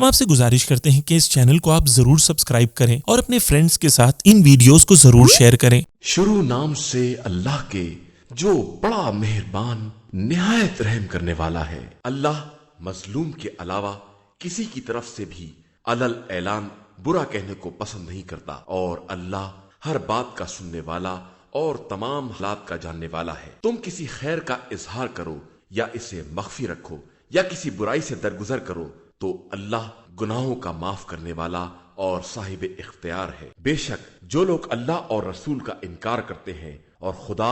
ہم آپ سے گزارش کرتے ہیں کہ اس چینل کو آپ ضرور سبسکرائب کریں اور اپنے فرینڈز کے ساتھ ان ویڈیوز کو ضرور شیئر کریں۔ شروع نام سے اللہ کے جو بڑا مہربان نہایت رحم کرنے والا ہے۔ اللہ مظلوم کے علاوہ کسی کی طرف سے بھی علل اعلان برا کہنے کو پسند نہیں کرتا، اور اللہ ہر بات کا سننے والا اور تمام حالات کا جاننے والا ہے۔ تم کسی خیر کا اظہار کرو یا اسے مخفی رکھو یا کسی برائی سے درگزر کرو تو اللہ گناہوں کا معاف کرنے والا اور صاحب اختیار ہے۔ بے شک جو لوگ اللہ اور رسول کا انکار کرتے ہیں اور خدا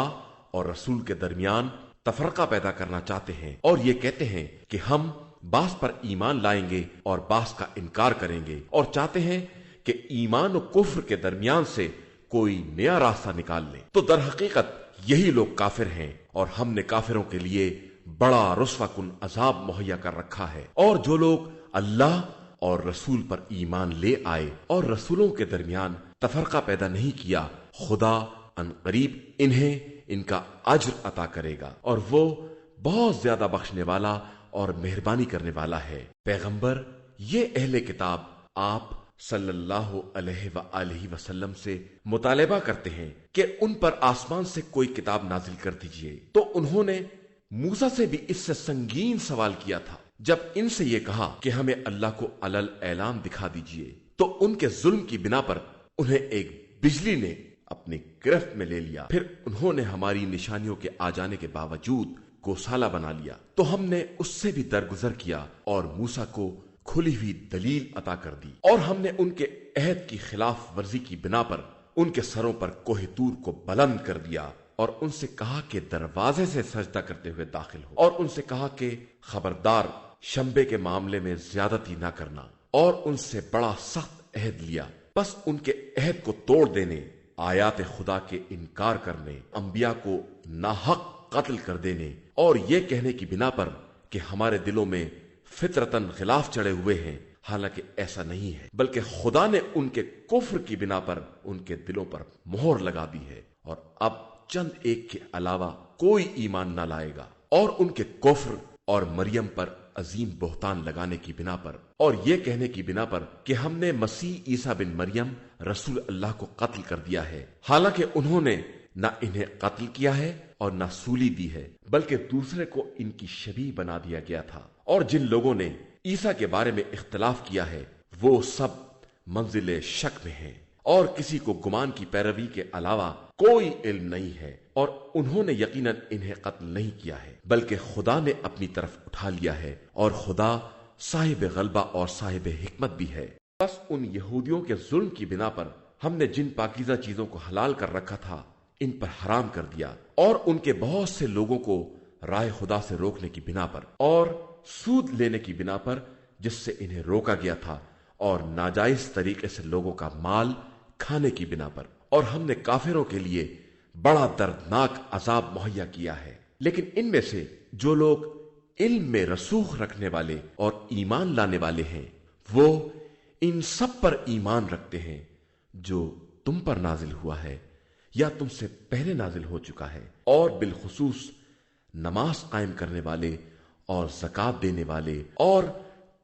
اور رسول کے درمیان تفرقہ پیدا کرنا چاہتے ہیں اور یہ کہتے ہیں کہ ہم بعض پر ایمان لائیں گے اور بعض کا انکار کریں گے، اور چاہتے ہیں کہ ایمان و کفر کے درمیان سے کوئی نیا راستہ نکال لیں، تو در حقیقت یہی لوگ کافر ہیں، اور ہم نے کافروں کے لیے بڑا رسوا کن عذاب مہیا کر رکھا ہے۔ اور جو لوگ اللہ اور رسول پر ایمان لے آئے اور رسولوں کے درمیان تفرقہ پیدا نہیں کیا، خدا ان قریب انہیں ان کا اجر عطا کرے گا، اور وہ بہت زیادہ بخشنے والا اور مہربانی کرنے والا ہے۔ پیغمبر، یہ اہل کتاب آپ صلی اللہ علیہ وآلہ وسلم سے مطالبہ کرتے ہیں کہ ان پر آسمان سے کوئی کتاب نازل کر دیجئے، تو انہوں نے موسیٰ سے بھی اس سے سنگین سوال کیا تھا۔ جب ان سے یہ کہا کہ ہمیں اللہ کو علل اعلان دکھا دیجئے، تو ان کے ظلم کی بنا پر انہیں ایک بجلی نے اپنی گرفت میں لے لیا، پھر انہوں نے ہماری نشانیوں کے آ جانے کے باوجود گوسالہ بنا لیا، تو ہم نے اس سے بھی درگزر کیا اور موسیٰ کو کھلی ہوئی دلیل عطا کر دی، اور ہم نے ان کے عہد کی خلاف ورزی کی بنا پر ان کے سروں پر کوہ طور کو بلند کر دیا، اور ان سے کہا کہ دروازے سے سجدہ کرتے ہوئے داخل ہو، اور ان سے کہا کہ خبردار شنبے کے معاملے میں زیادتی نہ کرنا، اور ان سے بڑا سخت عہد لیا۔ بس ان کے عہد کو توڑ دینے، آیات خدا کے انکار کرنے، انبیاء کو ناحق قتل کر دینے، اور یہ کہنے کی بنا پر کہ ہمارے دلوں میں فطرتاً خلاف چڑھے ہوئے ہیں، حالانکہ ایسا نہیں ہے، بلکہ خدا نے ان کے کفر کی بنا پر ان کے دلوں پر مہر لگا دی ہے، اور اب چند ایک کے علاوہ کوئی ایمان نہ لائے گا۔ اور ان کے کفر اور مریم پر عظیم بہتان لگانے کی بنا پر اور یہ کہنے کی بنا پر کہ ہم نے مسیح عیسیٰ بن مریم رسول اللہ کو قتل کر دیا ہے، حالانکہ انہوں نے نہ انہیں قتل کیا ہے اور نہ سولی دی ہے، بلکہ دوسرے کو ان کی شبیہ بنا دیا گیا تھا۔ اور جن لوگوں نے عیسیٰ کے بارے میں اختلاف کیا ہے وہ سب منزل شک میں ہیں، اور کسی کو گمان کی پیروی کے علاوہ کوئی علم نہیں ہے، اور انہوں نے یقیناً انہیں قتل نہیں کیا ہے، بلکہ خدا نے اپنی طرف اٹھا لیا ہے، اور خدا صاحب غلبہ اور صاحب حکمت بھی ہے۔ بس ان یہودیوں کے ظلم کی بنا پر ہم نے جن پاکیزہ چیزوں کو حلال کر رکھا تھا ان پر حرام کر دیا، اور ان کے بہت سے لوگوں کو راہ خدا سے روکنے کی بنا پر اور سود لینے کی بنا پر جس سے انہیں روکا گیا تھا، اور ناجائز طریقے سے لوگوں کا مال کھانے کی بنا پر، اور ہم نے کافروں کے لیے بڑا دردناک عذاب مہیا کیا ہے۔ لیکن ان میں سے جو لوگ علم میں رسوخ رکھنے والے اور ایمان لانے والے ہیں وہ ان سب پر ایمان رکھتے ہیں جو تم پر نازل ہوا ہے یا تم سے پہلے نازل ہو چکا ہے، اور بالخصوص نماز قائم کرنے والے اور زکوٰۃ دینے والے اور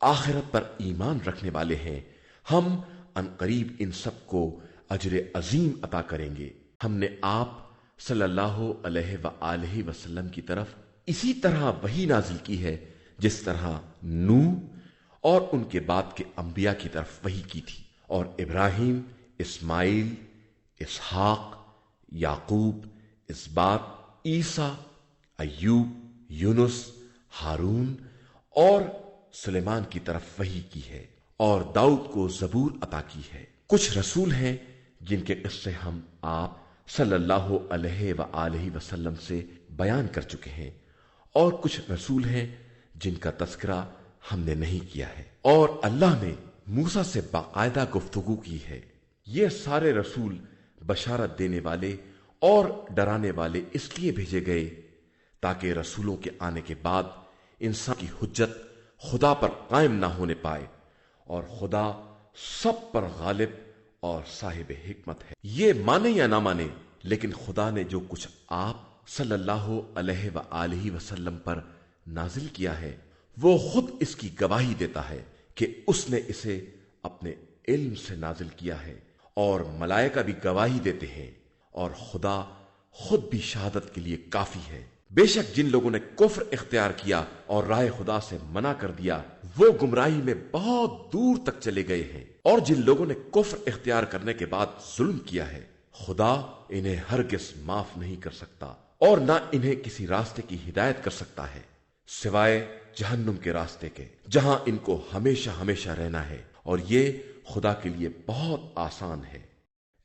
آخرت پر ایمان رکھنے والے ہیں۔ ہم عنقریب ان سب کو اجر عظیم عطا کریں گے۔ ہم نے آپ صلی اللہ علیہ وآلہ وسلم کی طرف اسی طرح وحی نازل کی ہے جس طرح نوح اور ان کے بعد کے انبیاء کی طرف وحی کی تھی، اور ابراہیم، اسماعیل، اسحاق، یعقوب، اسباط، عیسیٰ، ایوب، یونس، ہارون اور سلیمان کی طرف وحی کی ہے، اور داؤد کو زبور عطا کی ہے۔ کچھ رسول ہیں جن کے قصے ہم آپ صلی اللہ علیہ وآلہ وسلم سے بیان کر چکے ہیں، اور کچھ رسول ہیں جن کا تذکرہ ہم نے نہیں کیا ہے، اور اللہ نے موسیٰ سے باقاعدہ گفتگو کی ہے۔ یہ سارے رسول بشارت دینے والے اور ڈرانے والے اس لیے بھیجے گئے تاکہ رسولوں کے آنے کے بعد انسان کی حجت خدا پر قائم نہ ہونے پائے، اور خدا سب پر غالب اور صاحب حکمت ہے۔ یہ مانے یا نہ مانے، لیکن خدا نے جو کچھ آپ صلی اللہ علیہ وآلہ وسلم پر نازل کیا ہے وہ خود اس کی گواہی دیتا ہے کہ اس نے اسے اپنے علم سے نازل کیا ہے، اور ملائکہ بھی گواہی دیتے ہیں، اور خدا خود بھی شہادت کے لیے کافی ہے۔ بے شک جن لوگوں نے کفر اختیار کیا اور راہ خدا سے منع کر دیا، وہ گمراہی میں بہت دور تک چلے گئے ہیں، اور جن لوگوں نے کفر اختیار کرنے کے بعد ظلم کیا ہے، خدا انہیں ہرگز معاف نہیں کر سکتا، اور نہ انہیں کسی راستے کی ہدایت کر سکتا ہے سوائے جہنم کے راستے کے، جہاں ان کو ہمیشہ ہمیشہ رہنا ہے، اور یہ خدا کے لیے بہت آسان ہے۔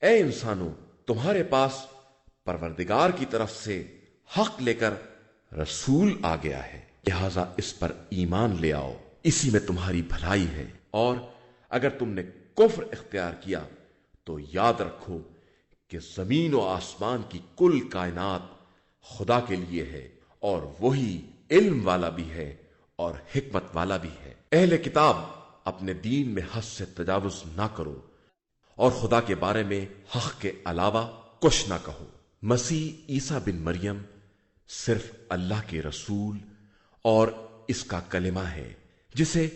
اے انسانوں، تمہارے پاس پروردگار کی طرف سے حق لے کر رسول آ گیا ہے، لہذا اس پر ایمان لے آؤ، اسی میں تمہاری بھلائی ہے، اور اگر تم نے کفر اختیار کیا تو یاد رکھو کہ زمین و آسمان کی کل کائنات خدا کے لیے ہے، اور وہی علم والا بھی ہے اور حکمت والا بھی ہے۔ اہل کتاب، اپنے دین میں حد سے تجاوز نہ کرو، اور خدا کے بارے میں حق کے علاوہ کچھ نہ کہو۔ مسیح عیسیٰ بن مریم صرف اللہ کے رسول اور اس کا کلمہ ہے، جسے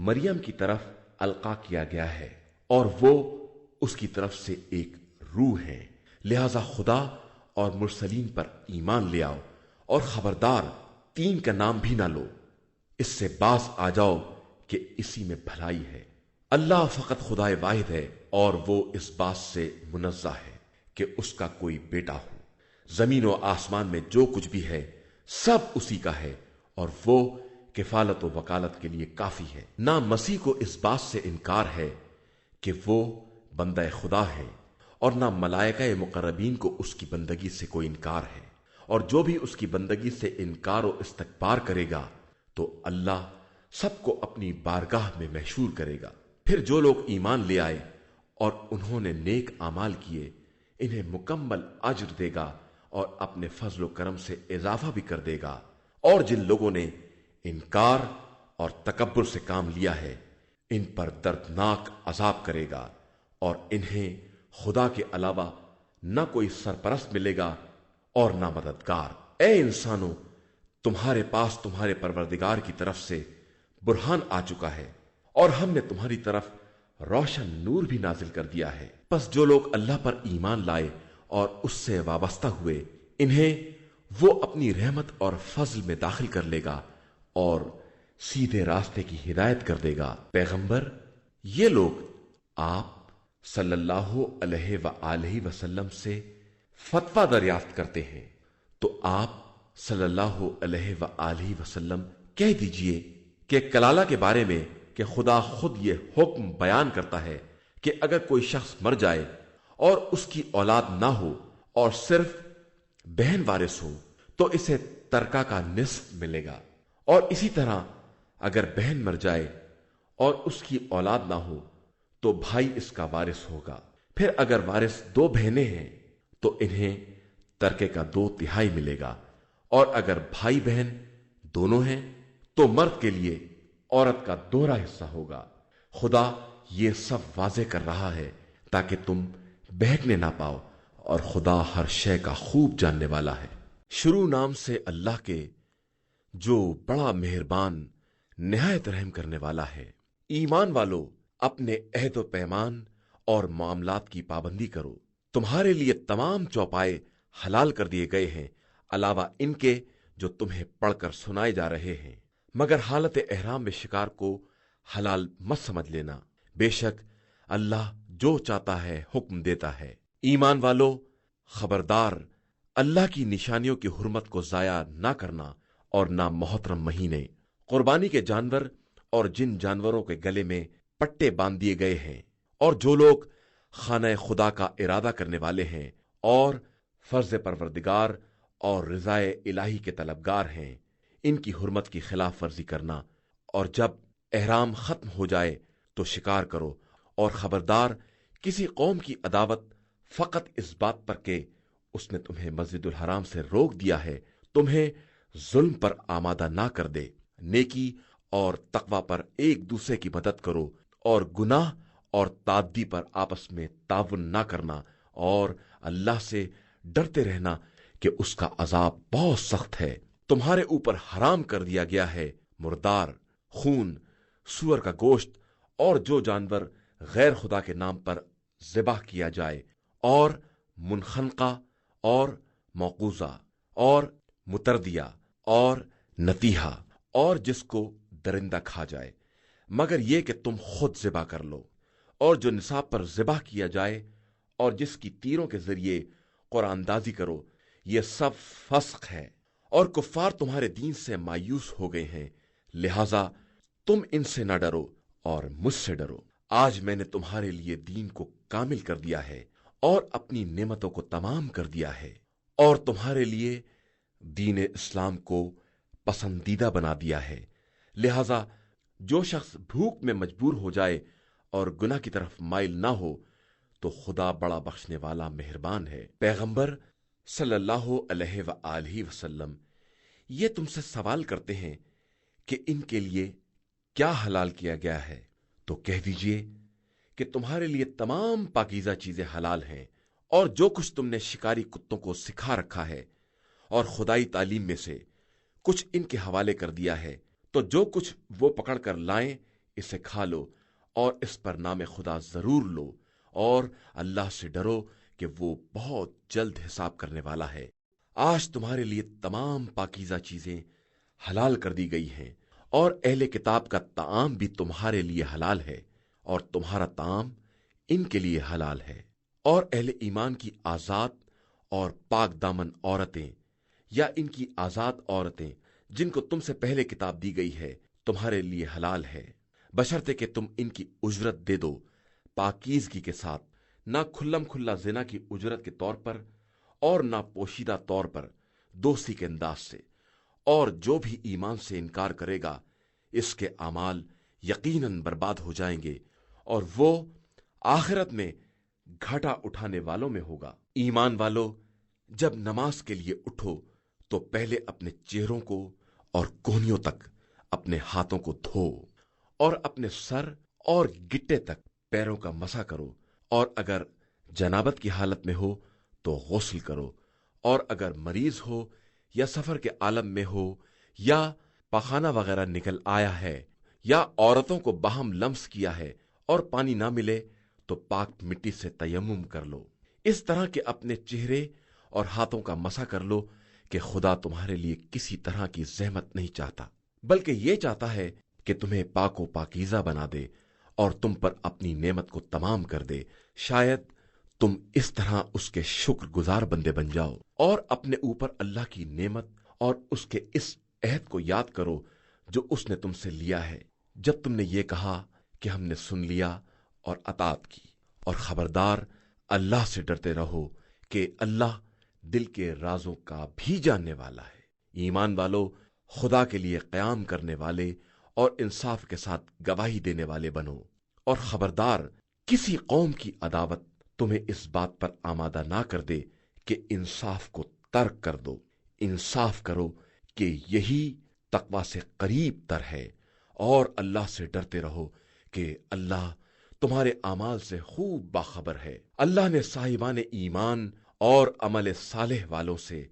مریم کی طرف القا کیا گیا ہے، اور وہ اس کی طرف سے ایک روح ہے، لہذا خدا اور مرسلین پر ایمان لے آؤ، اور خبردار تین کا نام بھی نہ لو، اس سے باز آ جاؤ کہ اسی میں بھلائی ہے۔ اللہ فقط خدا واحد ہے، اور وہ اس بات سے منزہ ہے کہ اس کا کوئی بیٹا ہو۔ زمین و آسمان میں جو کچھ بھی ہے سب اسی کا ہے، اور وہ کفالت و وکالت کے لیے کافی ہے۔ نہ مسیح کو اس بات سے انکار ہے کہ وہ بندہ خدا ہے، اور نہ ملائکہ مقربین کو اس کی بندگی سے کوئی انکار ہے، اور جو بھی اس کی بندگی سے انکار و استکبار کرے گا تو اللہ سب کو اپنی بارگاہ میں محشور کرے گا۔ پھر جو لوگ ایمان لے آئے اور انہوں نے نیک اعمال کیے، انہیں مکمل اجر دے گا اور اپنے فضل و کرم سے اضافہ بھی کر دے گا، اور جن لوگوں نے انکار اور تکبر سے کام لیا ہے ان پر دردناک عذاب کرے گا، اور انہیں خدا کے علاوہ نہ کوئی سرپرست ملے گا اور نہ مددگار۔ اے انسانوں، تمہارے پاس تمہارے پروردگار کی طرف سے برہان آ چکا ہے، اور ہم نے تمہاری طرف روشن نور بھی نازل کر دیا ہے۔ پس جو لوگ اللہ پر ایمان لائے اور اس سے وابستہ ہوئے، انہیں وہ اپنی رحمت اور فضل میں داخل کر لے گا اور سیدھے راستے کی ہدایت کر دے گا۔ پیغمبر، یہ لوگ آپ صلی اللہ علیہ وآلہ وسلم سے فتویٰ دریافت کرتے ہیں، تو آپ صلی اللہ علیہ وآلہ وسلم کہہ دیجئے کہ کلالہ کے بارے میں کہ خدا خود یہ حکم بیان کرتا ہے کہ اگر کوئی شخص مر جائے اور اس کی اولاد نہ ہو اور صرف بہن وارث ہو تو اسے ترکہ کا نصف ملے گا، اور اسی طرح اگر بہن مر جائے اور اس کی اولاد نہ ہو تو بھائی اس کا وارث ہوگا۔ پھر اگر وارث دو بہنیں ہیں تو انہیں ترکے کا 2/3 ملے گا، اور اگر بھائی بہن دونوں ہیں تو مرد کے لیے عورت کا دوہرا حصہ ہوگا۔ خدا یہ سب واضح کر رہا ہے تاکہ تم بہکنے نہ پاؤ، اور خدا ہر شے کا خوب جاننے والا ہے۔ شروع نام سے اللہ کے جو بڑا مہربان نہایت رحم کرنے والا ہے۔ ایمان والو، اپنے عہد و پیمان اور معاملات کی پابندی کرو۔ تمہارے لیے تمام چوپائے حلال کر دیے گئے ہیں، علاوہ ان کے جو تمہیں پڑھ کر سنائے جا رہے ہیں، مگر حالت احرام میں شکار کو حلال مت سمجھ لینا، بے شک اللہ جو چاہتا ہے حکم دیتا ہے۔ ایمان والو، خبردار، اللہ کی نشانیوں کی حرمت کو ضائع نہ کرنا، اور نہ محترم مہینے، قربانی کے جانور اور جن جانوروں کے گلے میں پٹے باندھ دیے گئے ہیں، اور جو لوگ خانہ خدا کا ارادہ کرنے والے ہیں اور فرض پروردگار اور رضائے الہی کے طلبگار ہیں، ان کی حرمت کی خلاف ورزی کرنا، اور جب احرام ختم ہو جائے تو شکار کرو، اور خبردار کسی قوم کی عداوت فقط اس بات پر کہ اس نے تمہیں مسجد الحرام سے روک دیا ہے، تمہیں ظلم پر آمادہ نہ کر دے۔ نیکی اور تقوی پر ایک دوسرے کی مدد کرو، اور گناہ اور تعدی پر آپس میں تعاون نہ کرنا، اور اللہ سے ڈرتے رہنا کہ اس کا عذاب بہت سخت ہے۔ تمہارے اوپر حرام کر دیا گیا ہے مردار، خون، سور کا گوشت اور جو جانور غیر خدا کے نام پر ذبح کیا جائے، اور منخنقہ اور موقوذہ اور متردیہ اور نتیحہ، اور جس کو درندہ کھا جائے، مگر یہ کہ تم خود ذبح کر لو، اور جو نصاب پر ذبح کیا جائے اور جس کی تیروں کے ذریعے قرآن اندازی کرو، یہ سب فسق ہے، اور کفار تمہارے دین سے مایوس ہو گئے ہیں، لہذا تم ان سے نہ ڈرو اور مجھ سے ڈرو۔ آج میں نے تمہارے لیے دین کو کامل کر دیا ہے اور اپنی نعمتوں کو تمام کر دیا ہے، اور تمہارے لیے دین اسلام کو پسندیدہ بنا دیا ہے، لہذا جو شخص بھوک میں مجبور ہو جائے اور گناہ کی طرف مائل نہ ہو تو خدا بڑا بخشنے والا مہربان ہے۔ پیغمبر صلی اللہ علیہ وآلہ وسلم یہ تم سے سوال کرتے ہیں کہ ان کے لیے کیا حلال کیا گیا ہے، تو کہہ دیجئے کہ تمہارے لیے تمام پاکیزہ چیزیں حلال ہیں، اور جو کچھ تم نے شکاری کتوں کو سکھا رکھا ہے اور خدائی تعلیم میں سے کچھ ان کے حوالے کر دیا ہے، تو جو کچھ وہ پکڑ کر لائیں اسے کھا لو، اور اس پر نام خدا ضرور لو، اور اللہ سے ڈرو کہ وہ بہت جلد حساب کرنے والا ہے۔ آج تمہارے لیے تمام پاکیزہ چیزیں حلال کر دی گئی ہیں، اور اہل کتاب کا طعام بھی تمہارے لیے حلال ہے، اور تمہارا طعام ان کے لیے حلال ہے، اور اہل ایمان کی آزاد اور پاک دامن عورتیں یا ان کی آزاد عورتیں جن کو تم سے پہلے کتاب دی گئی ہے تمہارے لیے حلال ہے، بشرطے کہ تم ان کی اجرت دے دو پاکیزگی کے ساتھ، نہ کھلم کھلا زنا کی اجرت کے طور پر اور نہ پوشیدہ طور پر دوستی کے انداز سے، اور جو بھی ایمان سے انکار کرے گا اس کے اعمال یقیناً برباد ہو جائیں گے، اور وہ آخرت میں گھاٹا اٹھانے والوں میں ہوگا۔ ایمان والو، جب نماز کے لیے اٹھو تو پہلے اپنے چہروں کو اور کونیوں تک اپنے ہاتھوں کو دھو، اور اپنے سر اور گٹے تک پیروں کا مسح کرو، اور اگر جنابت کی حالت میں ہو تو غسل کرو، اور اگر مریض ہو یا سفر کے عالم میں ہو یا پخانہ وغیرہ نکل آیا ہے یا عورتوں کو باہم لمس کیا ہے اور پانی نہ ملے تو پاک مٹی سے تیمم کر لو، اس طرح کہ اپنے چہرے اور ہاتھوں کا مسح کر لو کہ خدا تمہارے لیے کسی طرح کی زحمت نہیں چاہتا، بلکہ یہ چاہتا ہے کہ تمہیں پاک و پاکیزہ بنا دے اور تم پر اپنی نعمت کو تمام کر دے، شاید تم اس طرح اس کے شکر گزار بندے بن جاؤ، اور اپنے اوپر اللہ کی نعمت اور اس کے اس عہد کو یاد کرو جو اس نے تم سے لیا ہے جب تم نے یہ کہا کہ ہم نے سن لیا اور اطاعت کی، اور خبردار اللہ سے ڈرتے رہو کہ اللہ دل کے رازوں کا بھی جاننے والا ہے۔ ایمان والو، خدا کے لیے قیام کرنے والے اور انصاف کے ساتھ گواہی دینے والے بنو، اور خبردار کسی قوم کی عداوت تمہیں اس بات پر آمادہ نہ کر دے کہ انصاف کو ترک کر دو۔ انصاف کرو کہ یہی تقوی سے قریب تر ہے، اور اللہ سے ڈرتے رہو کہ اللہ تمہارے اعمال سے خوب باخبر ہے۔ اللہ نے صاحبان ایمان اور عمل صالح والوں سے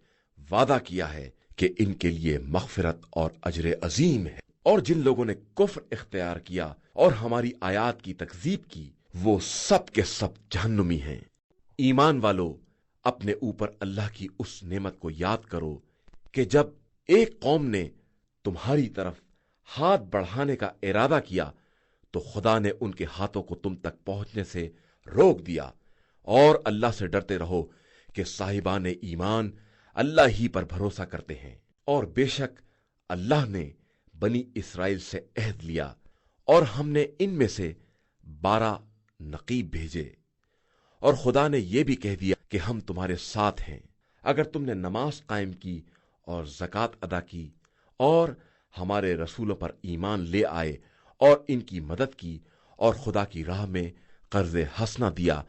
وعدہ کیا ہے کہ ان کے لیے مغفرت اور اجر عظیم ہے، اور جن لوگوں نے کفر اختیار کیا اور ہماری آیات کی تکذیب کی وہ سب کے سب جہنمی ہیں۔ ایمان والو، اپنے اوپر اللہ کی اس نعمت کو یاد کرو کہ جب ایک قوم نے تمہاری طرف ہاتھ بڑھانے کا ارادہ کیا تو خدا نے ان کے ہاتھوں کو تم تک پہنچنے سے روک دیا، اور اللہ سے ڈرتے رہو کہ صاحبان ایمان اللہ ہی پر بھروسہ کرتے ہیں، اور بے شک اللہ نے بنی اسرائیل سے عہد لیا، اور ہم نے ان میں سے 12 نقیب بھیجے، اور خدا نے یہ بھی کہہ دیا کہ ہم تمہارے ساتھ ہیں اگر تم نے نماز قائم کی اور زکوٰۃ ادا کی اور ہمارے رسولوں پر ایمان لے آئے اور ان کی مدد کی اور خدا کی راہ میں قرض حسنہ دیا،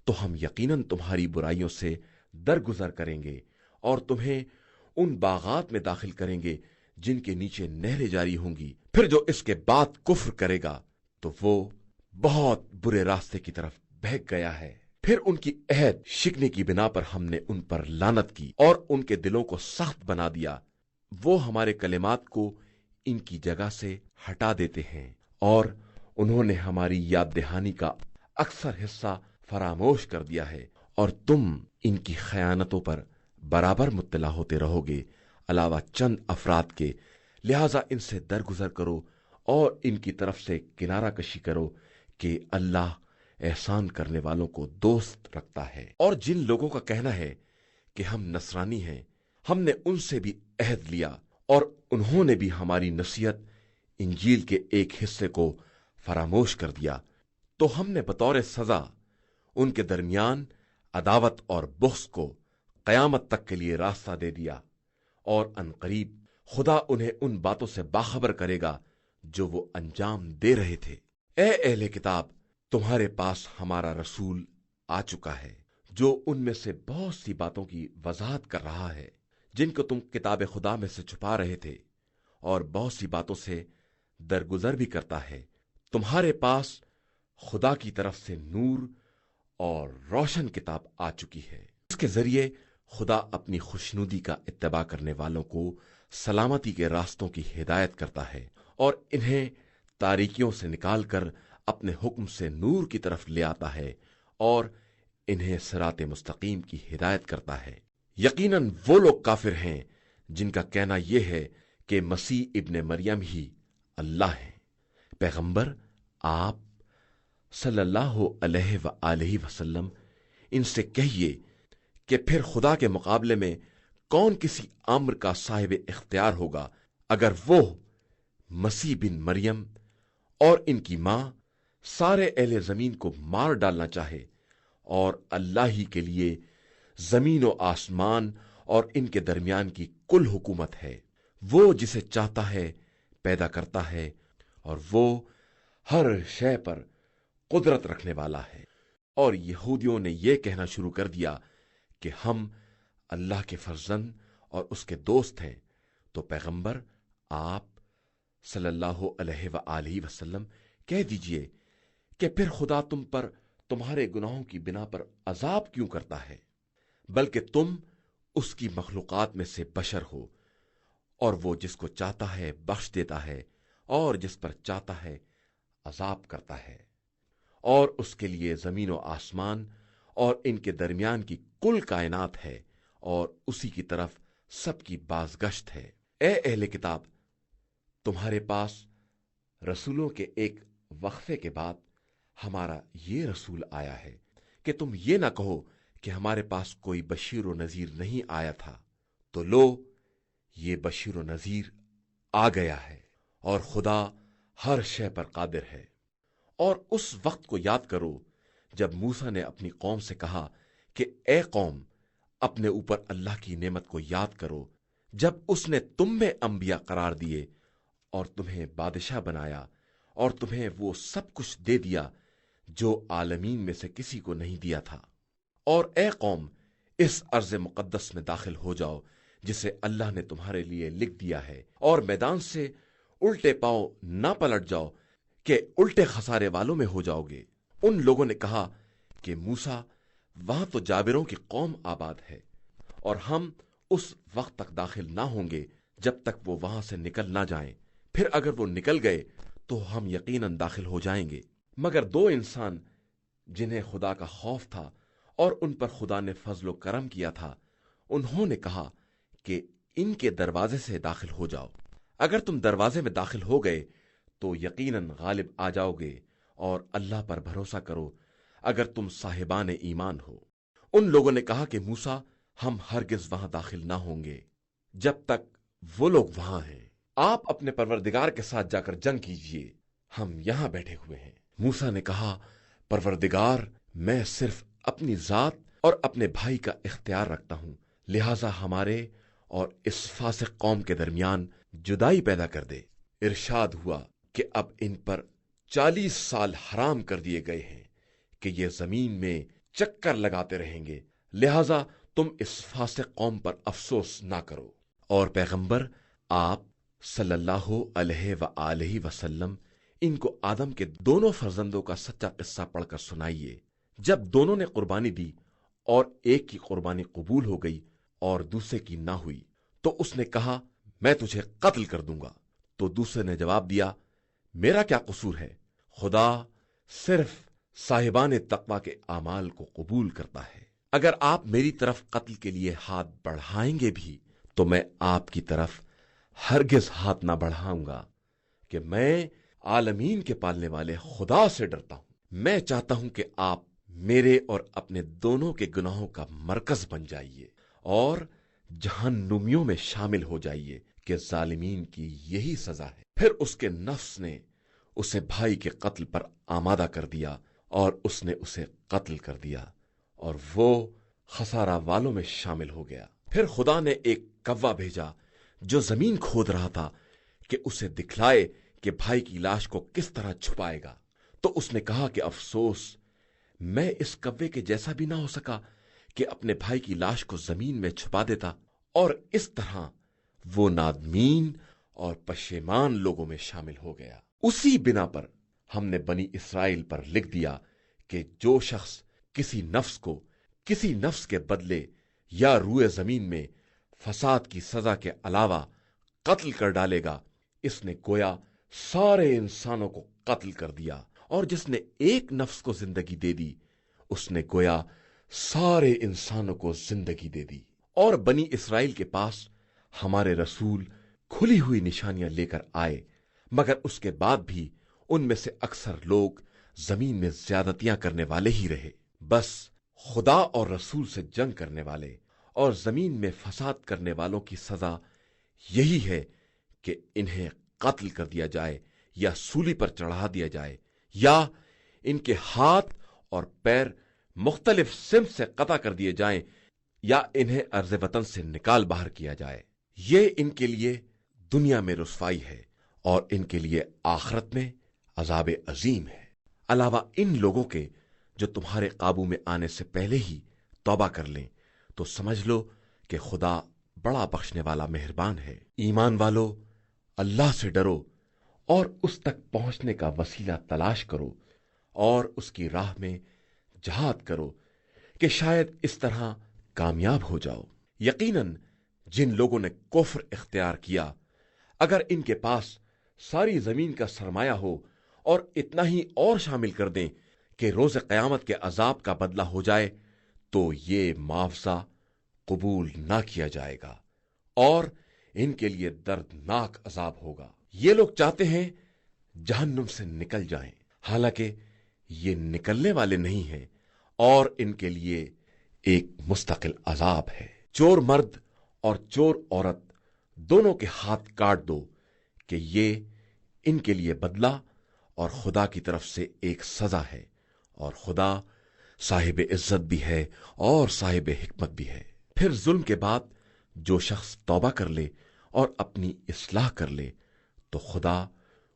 تو ہم یقیناً تمہاری برائیوں سے درگزر کریں گے اور تمہیں ان باغات میں داخل کریں گے جن کے نیچے نہریں جاری ہوں گی۔ پھر جو اس کے بعد کفر کرے گا تو وہ بہت برے راستے کی طرف بہک گیا ہے۔ پھر ان کی عہد شکنے کی بنا پر ہم نے ان پر لعنت کی اور ان کے دلوں کو سخت بنا دیا، وہ ہمارے کلمات کو ان کی جگہ سے ہٹا دیتے ہیں اور انہوں نے ہماری یاد دہانی کا اکثر حصہ فراموش کر دیا ہے اور تم ان کی خیانتوں پر برابر مطلع ہوتے رہو گے علاوہ چند افراد کے، لہذا ان سے درگزر کرو اور ان کی طرف سے کنارہ کشی کرو کہ اللہ احسان کرنے والوں کو دوست رکھتا ہے۔ اور جن لوگوں کا کہنا ہے کہ ہم نصرانی ہیں، ہم نے ان سے بھی عہد لیا اور انہوں نے بھی ہماری نصیحت انجیل کے ایک حصے کو فراموش کر دیا، تو ہم نے بطور سزا ان کے درمیان عداوت اور بغض کو قیامت تک کے لیے راستہ دے دیا، اور عنقریب خدا انہیں ان باتوں سے باخبر کرے گا جو وہ انجام دے رہے تھے۔ اے اہل کتاب، تمہارے پاس ہمارا رسول آ چکا ہے جو ان میں سے بہت سی باتوں کی وضاحت کر رہا ہے جن کو تم کتاب خدا میں سے چھپا رہے تھے، اور بہت سی باتوں سے درگزر بھی کرتا ہے۔ تمہارے پاس خدا کی طرف سے نور اور روشن کتاب آ چکی ہے، اس کے ذریعے خدا اپنی خوشنودی کا اتباع کرنے والوں کو سلامتی کے راستوں کی ہدایت کرتا ہے اور انہیں تاریکیوں سے نکال کر اپنے حکم سے نور کی طرف لے آتا ہے اور انہیں صراط مستقیم کی ہدایت کرتا ہے۔ یقیناً وہ لوگ کافر ہیں جن کا کہنا یہ ہے کہ مسیح ابن مریم ہی اللہ ہے۔ پیغمبر آپ صلی اللہ علیہ وآلہ وسلم ان سے کہیے کہ پھر خدا کے مقابلے میں کون کسی امر کا صاحب اختیار ہوگا اگر وہ مسیح بن مریم اور ان کی ماں سارے اہل زمین کو مار ڈالنا چاہے، اور اللہ ہی کے لیے زمین و آسمان اور ان کے درمیان کی کل حکومت ہے۔ وہ جسے چاہتا ہے پیدا کرتا ہے اور وہ ہر شے پر قدرت رکھنے والا ہے۔ اور یہودیوں نے یہ کہنا شروع کر دیا کہ ہم اللہ کے فرزند اور اس کے دوست ہیں، تو پیغمبر آپ صلی اللہ علیہ وآلہ وسلم کہہ دیجئے کہ پھر خدا تم پر تمہارے گناہوں کی بنا پر عذاب کیوں کرتا ہے؟ بلکہ تم اس کی مخلوقات میں سے بشر ہو، اور وہ جس کو چاہتا ہے بخش دیتا ہے اور جس پر چاہتا ہے عذاب کرتا ہے، اور اس کے لیے زمین و آسمان اور ان کے درمیان کی کل کائنات ہے، اور اسی کی طرف سب کی بازگشت ہے۔ اے اہل کتاب، تمہارے پاس رسولوں کے ایک وقفے کے بعد ہمارا یہ رسول آیا ہے کہ تم یہ نہ کہو کہ ہمارے پاس کوئی بشیر و نذیر نہیں آیا تھا، تو لو یہ بشیر و نذیر آ گیا ہے، اور خدا ہر شے پر قادر ہے۔ اور اس وقت کو یاد کرو جب موسیٰ نے اپنی قوم سے کہا کہ اے قوم، اپنے اوپر اللہ کی نعمت کو یاد کرو جب اس نے تم میں انبیاء قرار دیے اور تمہیں بادشاہ بنایا اور تمہیں وہ سب کچھ دے دیا جو عالمین میں سے کسی کو نہیں دیا تھا۔ اور اے قوم، اس ارض مقدس میں داخل ہو جاؤ جسے اللہ نے تمہارے لیے لکھ دیا ہے، اور میدان سے الٹے پاؤں نہ پلٹ جاؤ کہ الٹے خسارے والوں میں ہو جاؤ گے۔ ان لوگوں نے کہا کہ موسیٰ، وہاں تو جابروں کی قوم آباد ہے، اور ہم اس وقت تک داخل نہ ہوں گے جب تک وہ وہاں سے نکل نہ جائیں، پھر اگر وہ نکل گئے تو ہم یقیناً داخل ہو جائیں گے۔ مگر دو انسان جنہیں خدا کا خوف تھا اور ان پر خدا نے فضل و کرم کیا تھا، انہوں نے کہا کہ ان کے دروازے سے داخل ہو جاؤ۔ اگر تم دروازے میں داخل ہو گئے تو یقیناً غالب آ جاؤ گے، اور اللہ پر بھروسہ کرو اگر تم صاحبان ایمان ہو۔ ان لوگوں نے کہا کہ موسیٰ، ہم ہرگز وہاں داخل نہ ہوں گے جب تک وہ لوگ وہاں ہیں۔ آپ اپنے پروردگار کے ساتھ جا کر جنگ کیجئے، ہم یہاں بیٹھے ہوئے ہیں۔ موسیٰ نے کہا، پروردگار، میں صرف اپنی ذات اور اپنے بھائی کا اختیار رکھتا ہوں، لہٰذا ہمارے اور اس فاسق قوم کے درمیان جدائی پیدا کر دے۔ ارشاد ہوا کہ اب ان پر 40 سال حرام کر دیے گئے ہیں کہ یہ زمین میں چکر لگاتے رہیں گے، لہٰذا تم اس فاسق قوم پر افسوس نہ کرو۔ اور پیغمبر آپ صلی اللہ علیہ وآلہ وسلم ان کو آدم کے دونوں فرزندوں کا سچا قصہ پڑھ کر سنائیے۔ جب دونوں نے قربانی دی اور ایک کی قربانی قبول ہو گئی اور دوسرے کی نہ ہوئی، تو اس نے کہا، میں تجھے قتل کر دوں گا۔ تو دوسرے نے جواب دیا، میرا کیا قصور ہے؟ خدا صرف صاحبان تقوی کے اعمال کو قبول کرتا ہے۔ اگر آپ میری طرف قتل کے لیے ہاتھ بڑھائیں گے بھی تو میں آپ کی طرف ہرگز ہاتھ نہ بڑھاؤں گا، کہ میں عالمین کے پالنے والے خدا سے ڈرتا ہوں۔ میں چاہتا ہوں کہ آپ میرے اور اپنے دونوں کے گناہوں کا مرکز بن جائیے اور جہنمیوں میں شامل ہو جائیے، کہ ظالمین کی یہی سزا ہے۔ پھر اس کے نفس نے اسے بھائی کے قتل پر آمادہ کر دیا اور اس نے اسے قتل کر دیا اور وہ خسارہ والوں میں شامل ہو گیا۔ پھر خدا نے ایک کوا بھیجا جو زمین کھود رہا تھا کہ اسے دکھلائے کہ بھائی کی لاش کو کس طرح چھپائے گا۔ تو اس نے کہا کہ افسوس، میں اس کوے کے جیسا بھی نہ ہو سکا کہ اپنے بھائی کی لاش کو زمین میں چھپا دیتا، اور اس طرح وہ نادمین اور پشیمان لوگوں میں شامل ہو گیا۔ اسی بنا پر ہم نے بنی اسرائیل پر لکھ دیا کہ جو شخص کسی نفس کو کسی نفس کے بدلے یا روئے زمین میں فساد کی سزا کے علاوہ قتل کر ڈالے گا، اس نے گویا سارے انسانوں کو قتل کر دیا، اور جس نے ایک نفس کو زندگی دے دی اس نے گویا سارے انسانوں کو زندگی دے دی۔ اور بنی اسرائیل کے پاس ہمارے رسول کھلی ہوئی نشانیاں لے کر آئے، مگر اس کے بعد بھی ان میں سے اکثر لوگ زمین میں زیادتیاں کرنے والے ہی رہے۔ بس خدا اور رسول سے جنگ کرنے والے اور زمین میں فساد کرنے والوں کی سزا یہی ہے کہ انہیں قتل کر دیا جائے یا سولی پر چڑھا دیا جائے، یا ان کے ہاتھ اور پیر مختلف سمت سے قطع کر دیے جائیں، یا انہیں ارض وطن سے نکال باہر کیا جائے۔ یہ ان کے لیے دنیا میں رسوائی ہے اور ان کے لیے آخرت میں عذاب عظیم ہے، علاوہ ان لوگوں کے جو تمہارے قابو میں آنے سے پہلے ہی توبہ کر لیں تو سمجھ لو کہ خدا بڑا بخشنے والا مہربان ہے۔ ایمان والو، اللہ سے ڈرو اور اس تک پہنچنے کا وسیلہ تلاش کرو اور اس کی راہ میں جہاد کرو کہ شاید اس طرح کامیاب ہو جاؤ۔ یقیناً جن لوگوں نے کفر اختیار کیا، اگر ان کے پاس ساری زمین کا سرمایہ ہو اور اتنا ہی اور شامل کر دیں کہ روز قیامت کے عذاب کا بدلہ ہو جائے، تو یہ معاوضہ قبول نہ کیا جائے گا اور ان کے لیے دردناک عذاب ہوگا۔ یہ لوگ چاہتے ہیں جہنم سے نکل جائیں، حالانکہ یہ نکلنے والے نہیں ہیں، اور ان کے لیے ایک مستقل عذاب ہے۔ چور مرد اور چور عورت دونوں کے ہاتھ کاٹ دو، کہ یہ ان کے لیے بدلہ اور خدا کی طرف سے ایک سزا ہے، اور خدا صاحب عزت بھی ہے اور صاحب حکمت بھی ہے۔ پھر ظلم کے بعد جو شخص توبہ کر لے اور اپنی اصلاح کر لے تو خدا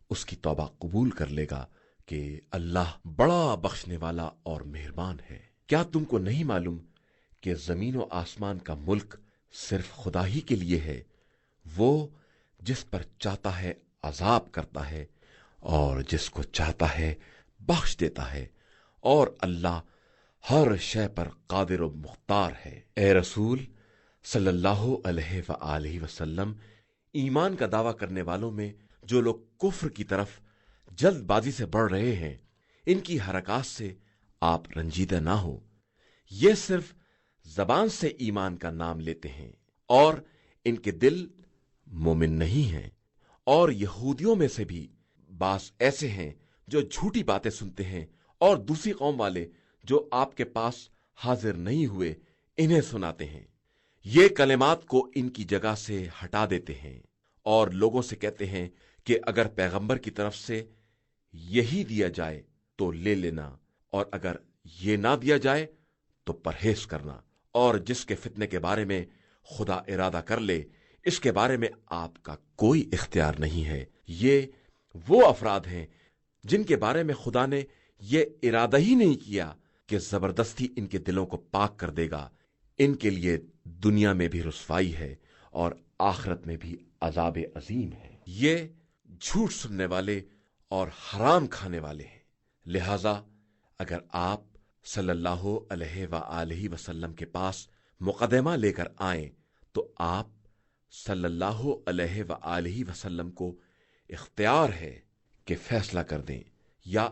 اس کی توبہ قبول کر لے گا، کہ اللہ بڑا بخشنے والا اور مہربان ہے۔ کیا تم کو نہیں معلوم کہ زمین و آسمان کا ملک صرف خدا ہی کے لیے ہے؟ وہ جس پر چاہتا ہے عذاب کرتا ہے اور جس کو چاہتا ہے بخش دیتا ہے، اور اللہ ہر شے پر قادر و مختار ہے۔ اے رسول صلی اللہ علیہ وآلہ وسلم، ایمان کا دعویٰ کرنے والوں میں جو لوگ کفر کی طرف جلد بازی سے بڑھ رہے ہیں، ان کی حرکات سے آپ رنجیدہ نہ ہو۔ یہ صرف زبان سے ایمان کا نام لیتے ہیں اور ان کے دل مومن نہیں ہیں، اور یہودیوں میں سے بھی بعض ایسے ہیں جو جھوٹی باتیں سنتے ہیں، اور دوسری قوم والے جو آپ کے پاس حاضر نہیں ہوئے انہیں سناتے ہیں۔ یہ کلمات کو ان کی جگہ سے ہٹا دیتے ہیں اور لوگوں سے کہتے ہیں کہ اگر پیغمبر کی طرف سے یہی دیا جائے تو لے لینا، اور اگر یہ نہ دیا جائے تو پرہیز کرنا، اور جس کے فتنے کے بارے میں خدا ارادہ کر لے اس کے بارے میں آپ کا کوئی اختیار نہیں ہے۔ یہ وہ افراد ہیں جن کے بارے میں خدا نے یہ ارادہ ہی نہیں کیا کہ زبردستی ان کے دلوں کو پاک کر دے گا۔ ان کے لیے دنیا میں بھی رسوائی ہے اور آخرت میں بھی عذاب عظیم ہے۔ یہ جھوٹ سننے والے اور حرام کھانے والے ہیں، لہذا اگر آپ صلی اللہ علیہ وآلہ وسلم کے پاس مقدمہ لے کر آئیں تو آپ صلی اللہ علیہ وآلہ وسلم کو اختیار ہے کہ فیصلہ کر دیں یا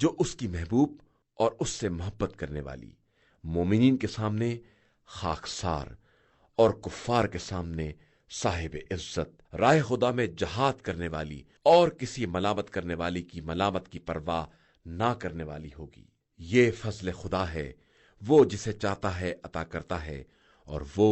جو اس کی محبوب اور اس سے محبت کرنے والی، مومنین کے سامنے خاکسار اور کفار کے سامنے صاحب عزت، راہ خدا میں جہاد کرنے والی اور کسی ملامت کرنے والی کی ملامت کی پرواہ نہ کرنے والی ہوگی۔ یہ فضل خدا ہے، وہ جسے چاہتا ہے عطا کرتا ہے، اور وہ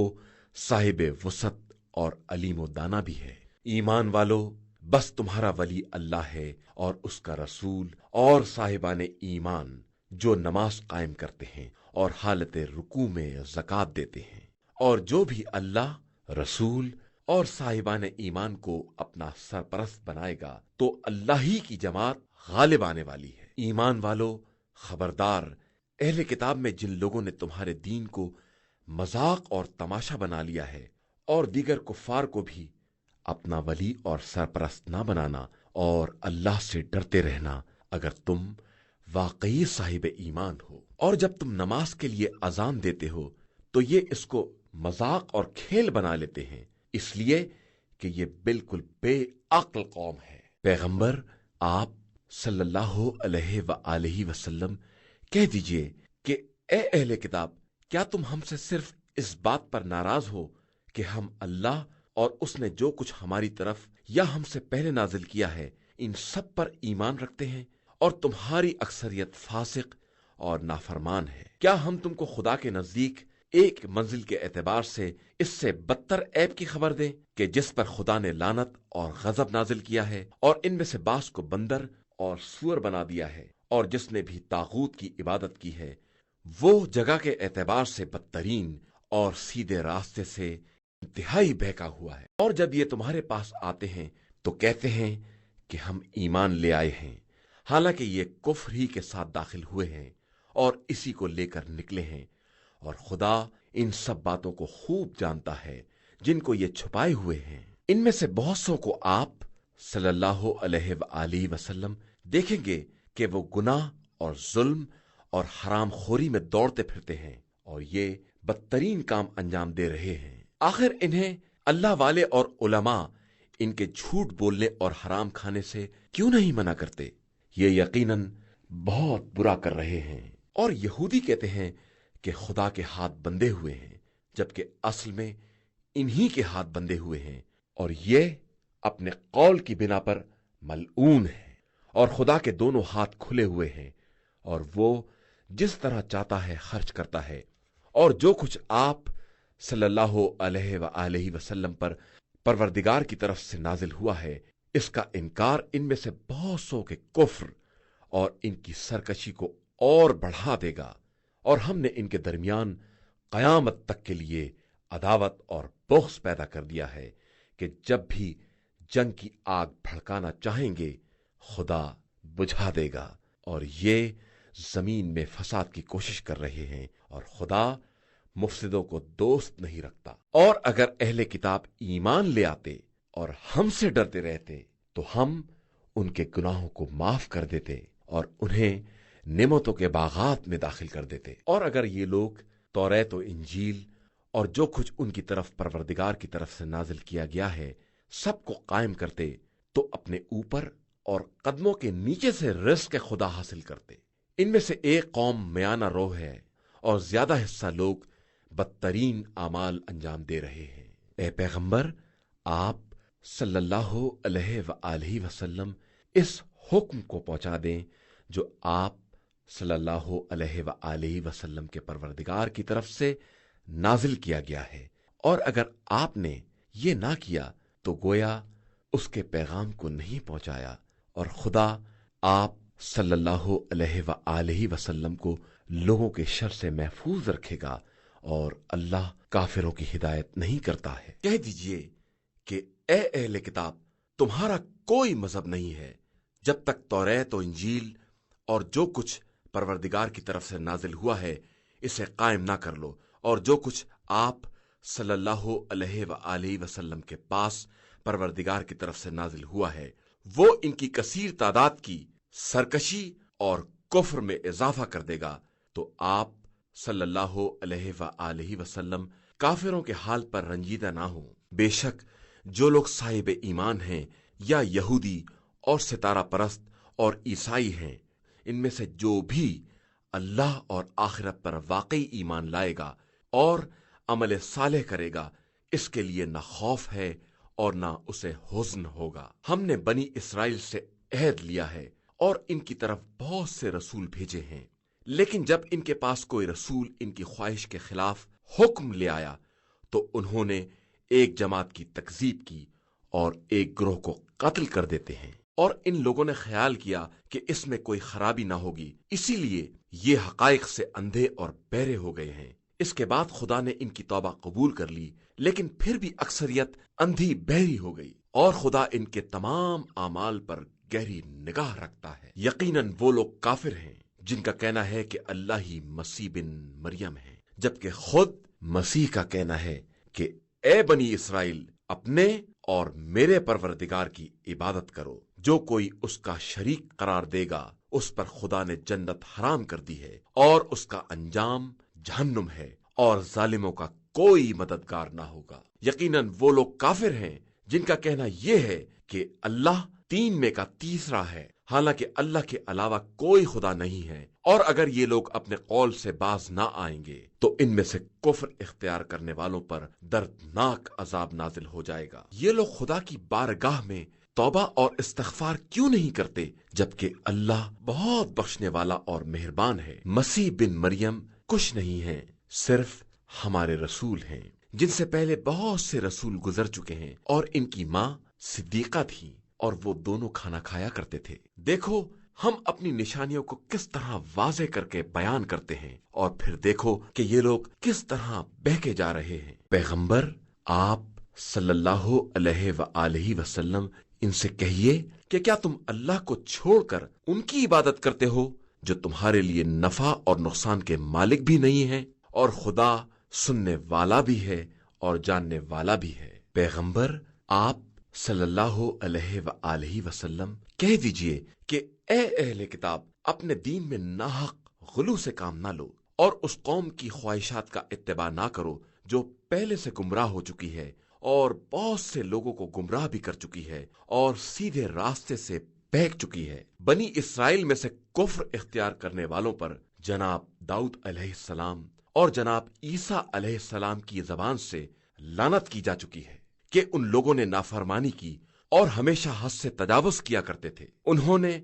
صاحب وسعت اور علیم و دانا بھی ہے۔ ایمان والو، بس تمہارا ولی اللہ ہے اور اس کا رسول اور صاحبان ایمان جو نماز قائم کرتے ہیں اور حالت رکوع میں زکوٰۃ دیتے ہیں، اور جو بھی اللہ، رسول اور صاحبان ایمان کو اپنا سرپرست بنائے گا تو اللہ ہی کی جماعت غالب آنے والی ہے۔ ایمان والو، خبردار، اہل کتاب میں جن لوگوں نے تمہارے دین کو مذاق اور تماشا بنا لیا ہے، اور دیگر کفار کو بھی اپنا ولی اور سرپرست نہ بنانا، اور اللہ سے ڈرتے رہنا اگر تم واقعی صاحب ایمان ہو۔ اور جب تم نماز کے لیے اذان دیتے ہو تو یہ اس کو مذاق اور کھیل بنا لیتے ہیں، اس لیے کہ یہ بالکل بے عقل قوم ہے۔ پیغمبر آپ صلی اللہ علیہ وآلہ وسلم کہہ دیجئے کہ اے اہل کتاب، کیا تم ہم سے صرف اس بات پر ناراض ہو کہ ہم اللہ اور اس نے جو کچھ ہماری طرف یا ہم سے پہلے نازل کیا ہے ان سب پر ایمان رکھتے ہیں، اور تمہاری اکثریت فاسق اور نافرمان ہے؟ کیا ہم تم کو خدا کے نزدیک ایک منزل کے اعتبار سے اس سے بدتر عیب کی خبر دیں کہ جس پر خدا نے لعنت اور غضب نازل کیا ہے، اور ان میں سے بعض کو بندر اور سور بنا دیا ہے، اور جس نے بھی طاغوت کی عبادت کی ہے وہ جگہ کے اعتبار سے بدترین اور سیدھے راستے سے انتہائی بہکا ہوا ہے۔ اور جب یہ تمہارے پاس آتے ہیں تو کہتے ہیں کہ ہم ایمان لے آئے ہیں، حالانکہ یہ کفر ہی کے ساتھ داخل ہوئے ہیں اور اسی کو لے کر نکلے ہیں، اور خدا ان سب باتوں کو خوب جانتا ہے جن کو یہ چھپائے ہوئے ہیں۔ ان میں سے بہت سو کو آپ صلی اللہ علیہ وآلہ وسلم دیکھیں گے کہ وہ گناہ اور ظلم اور حرام خوری میں دوڑتے پھرتے ہیں، اور یہ بدترین کام انجام دے رہے ہیں۔ آخر انہیں اللہ والے اور علماء ان کے جھوٹ بولنے اور حرام کھانے سے کیوں نہیں منع کرتے؟ یہ یقیناً بہت برا کر رہے ہیں۔ اور یہودی کہتے ہیں کہ خدا کے ہاتھ بندھے ہوئے ہیں، جبکہ اصل میں انہی کے ہاتھ بندھے ہوئے ہیں، اور یہ اپنے قول کی بنا پر ملعون ہے، اور خدا کے دونوں ہاتھ کھلے ہوئے ہیں، اور وہ جس طرح چاہتا ہے خرچ کرتا ہے۔ اور جو کچھ آپ صلی اللہ علیہ وآلہ وسلم پر پروردگار کی طرف سے نازل ہوا ہے، اس کا انکار ان میں سے بہت سو کے کفر اور ان کی سرکشی کو اور بڑھا دے گا، اور ہم نے ان کے درمیان قیامت تک کے لیے عداوت اور بغض پیدا کر دیا ہے کہ جب بھی جنگ کی آگ بھڑکانا چاہیں گے خدا بجھا دے گا، اور یہ زمین میں فساد کی کوشش کر رہے ہیں، اور خدا مفسدوں کو دوست نہیں رکھتا۔ اور اگر اہل کتاب ایمان لے آتے اور ہم سے ڈرتے رہتے تو ہم ان کے گناہوں کو معاف کر دیتے اور انہیں نعمتوں کے باغات میں داخل کر دیتے۔ اور اگر یہ لوگ توریت و انجیل اور جو کچھ ان کی طرف پروردگار کی طرف سے نازل کیا گیا ہے سب کو قائم کرتے تو اپنے اوپر اور قدموں کے نیچے سے رزق خدا حاصل کرتے۔ ان میں سے ایک قوم میانہ رو ہے، اور زیادہ حصہ لوگ بدترین اعمال انجام دے رہے ہیں۔ اے پیغمبر، آپ صلی اللہ علیہ وآلہ وسلم اس حکم کو پہنچا دیں جو آپ صلی اللہ علیہ وآلہ وسلم کے پروردگار کی طرف سے نازل کیا گیا ہے، اور اگر آپ نے یہ نہ کیا تو گویا اس کے پیغام کو نہیں پہنچایا، اور خدا آپ صلی اللہ علیہ وآلہ وسلم کو لوگوں کے شر سے محفوظ رکھے گا، اور اللہ کافروں کی ہدایت نہیں کرتا ہے۔ کہہ دیجئے کہ اے اہل کتاب، تمہارا کوئی مذہب نہیں ہے جب تک توریت و انجیل اور جو کچھ پروردگار کی طرف سے نازل ہوا ہے اسے قائم نہ کر لو، اور جو کچھ آپ صلی اللہ علیہ وآلہ وسلم کے پاس پروردگار کی طرف سے نازل ہوا ہے وہ ان کی کثیر تعداد کی سرکشی اور کفر میں اضافہ کر دے گا، تو آپ صلی اللہ علیہ وآلہ وسلم کافروں کے حال پر رنجیدہ نہ ہوں۔ بے شک جو لوگ صاحب ایمان ہیں یا یہودی اور ستارہ پرست اور عیسائی ہیں، ان میں سے جو بھی اللہ اور آخرت پر واقعی ایمان لائے گا اور عمل صالح کرے گا، اس کے لیے نہ خوف ہے اور نہ اسے حزن ہوگا۔ ہم نے بنی اسرائیل سے عہد لیا ہے اور ان کی طرف بہت سے رسول بھیجے ہیں، لیکن جب ان کے پاس کوئی رسول ان کی خواہش کے خلاف حکم لے آیا تو انہوں نے ایک جماعت کی تکذیب کی اور ایک گروہ کو قتل کر دیتے ہیں، اور ان لوگوں نے خیال کیا کہ اس میں کوئی خرابی نہ ہوگی، اسی لیے یہ حقائق سے اندھے اور بہرے ہو گئے ہیں۔ اس کے بعد خدا نے ان کی توبہ قبول کر لی، لیکن پھر بھی اکثریت اندھی بہری ہو گئی، اور خدا ان کے تمام اعمال پر گہری نگاہ رکھتا ہے۔ یقیناً وہ لوگ کافر ہیں جن کا کہنا ہے کہ اللہ ہی مسیح بن مریم ہے، جبکہ خود مسیح کا کہنا ہے کہ اے بنی اسرائیل، اپنے اور میرے پروردگار کی عبادت کرو۔ جو کوئی اس کا شریک قرار دے گا اس پر خدا نے جنت حرام کر دی ہے، اور اس کا انجام جہنم ہے، اور ظالموں کا کوئی مددگار نہ ہوگا۔ یقیناً وہ لوگ کافر ہیں جن کا کہنا یہ ہے کہ اللہ تین میں کا تیسرا ہے، حالانکہ اللہ کے علاوہ کوئی خدا نہیں ہے، اور اگر یہ لوگ اپنے قول سے باز نہ آئیں گے تو ان میں سے کفر اختیار کرنے والوں پر دردناک عذاب نازل ہو جائے گا۔ یہ لوگ خدا کی بارگاہ میں توبہ اور استغفار کیوں نہیں کرتے جبکہ اللہ بہت بخشنے والا اور مہربان ہے؟ مسیح بن مریم کچھ نہیں ہے، صرف ہمارے رسول ہیں جن سے پہلے بہت سے رسول گزر چکے ہیں، اور ان کی ماں صدیقہ تھی اور وہ دونوں کھانا کھایا کرتے تھے۔ دیکھو ہم اپنی نشانیوں کو کس طرح واضح کر کے بیان کرتے ہیں، اور پھر دیکھو کہ یہ لوگ کس طرح بہکے جا رہے ہیں۔ پیغمبر آپ صلی اللہ علیہ وآلہ وسلم ان سے کہیے کہ کیا تم اللہ کو چھوڑ کر ان کی عبادت کرتے ہو جو تمہارے لیے نفع اور نقصان کے مالک بھی نہیں ہیں، اور خدا سننے والا بھی ہے اور جاننے والا بھی ہے۔ پیغمبر آپ صلی اللہ علیہ وآلہ وسلم کہہ دیجئے کہ اے اہل کتاب، اپنے دین میں ناحق غلو سے کام نہ لو، اور اس قوم کی خواہشات کا اتباع نہ کرو جو پہلے سے گمراہ ہو چکی ہے، اور بہت سے لوگوں کو گمراہ بھی کر چکی ہے اور سیدھے راستے سے بہک چکی ہے۔ بنی اسرائیل میں سے کفر اختیار کرنے والوں پر جناب داؤد علیہ السلام اور جناب عیسیٰ علیہ السلام کی زبان سے لعنت کی جا چکی ہے کہ ان لوگوں نے نافرمانی کی اور ہمیشہ حد سے تجاوز کیا کرتے تھے۔ انہوں نے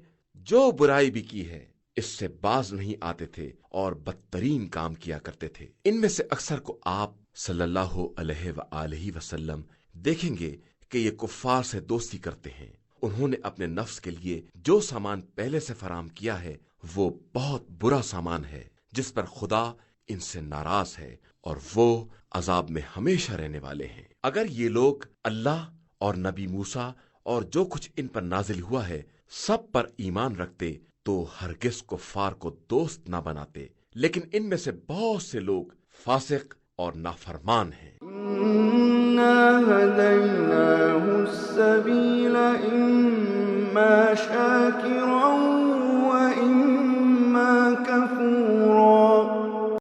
جو برائی بھی کی ہے اس سے باز نہیں آتے تھے اور بدترین کام کیا کرتے تھے۔ ان میں سے اکثر کو آپ صلی اللہ علیہ وآلہ وسلم دیکھیں گے کہ یہ کفار سے دوستی کرتے ہیں۔ انہوں نے اپنے نفس کے لیے جو سامان پہلے سے فراہم کیا ہے وہ بہت برا سامان ہے جس پر خدا ان سے ناراض ہے، اور وہ عذاب میں ہمیشہ رہنے والے ہیں۔ اگر یہ لوگ اللہ اور نبی موسیٰ اور جو کچھ ان پر نازل ہوا ہے سب پر ایمان رکھتے تو ہرگز کفار کو دوست نہ بناتے، لیکن ان میں سے بہت سے لوگ فاسق اور نافرمان ہیں۔ إِنَّا هَدَيْنَاهُ السَّبِيلَ إِمَّا شَاكِرًا